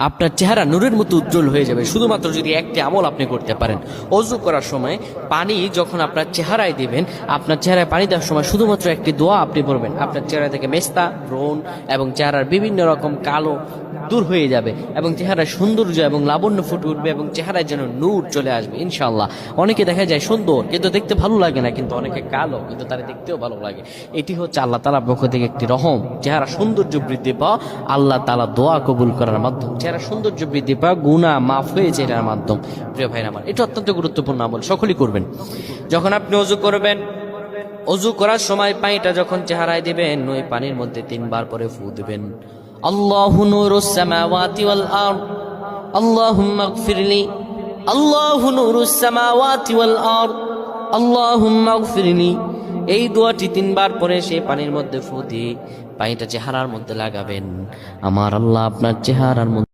আপনার চেহারা নূরের মতো উজ্জ্বল হয়ে যাবে শুধুমাত্র যদি একটি আমল আপনি করতে পারেন। অজু করার সময় পানি যখন আপনার চেহারায় দিবেন, আপনার চেহারায় পানি দেওয়ার সময় শুধুমাত্র একটি দোয়া আপনি পড়বেন, আপনার চেহারা থেকে মেস্তা, ব্রণ এবং চেহারার বিভিন্ন রকম কালো দূর হয়ে যাবে এবং চেহারায় সৌন্দর্য এবং লাবণ্য ফুটে উঠবে এবং চেহারায় যেন নূর চলে আসবে ইনশাআল্লাহ। অনেকে দেখা যায় সুন্দর কিন্তু দেখতে ভালো লাগে না, কিন্তু অনেকে কালো কিন্তু তারা দেখতেও ভালো লাগে। এটি হচ্ছে আল্লাহ তাআলার পক্ষ থেকে একটি রহম। চেহারা সৌন্দর্য বৃদ্ধি পাওয়া আল্লাহ তাআলা দোয়া কবুল করার মাধ্যম, চেহারা সৌন্দর্য বৃদ্ধি পাওয়া গুনাহ মাফ হয়েছে এটার মাধ্যম। প্রিয় ভাইরা আমার, এটা অত্যন্ত গুরুত্বপূর্ণ আমল, সকলেই করবেন। যখন আপনি অজু করবেন, অজু করার সময় পানিটা যখন চেহারায় দিবেন, ওই পানির মধ্যে 3 বার পরে ফু দিবেন। আল্লাহু নূরুস সামাওয়াতি ওয়াল আরদ আল্লাহুম্মা ইগফিরলি, আল্লাহু নূরুস সামাওয়াতি ওয়াল আরদ আল্লাহুম্মা ইগফিরলি। এই দোয়াটি 3 বার পরে সেই পানির মধ্যে ফু দিয়ে পানিটা চেহারার মধ্যে লাগাবেন। আমার আল্লাহ আপনার চেহারার মধ্যে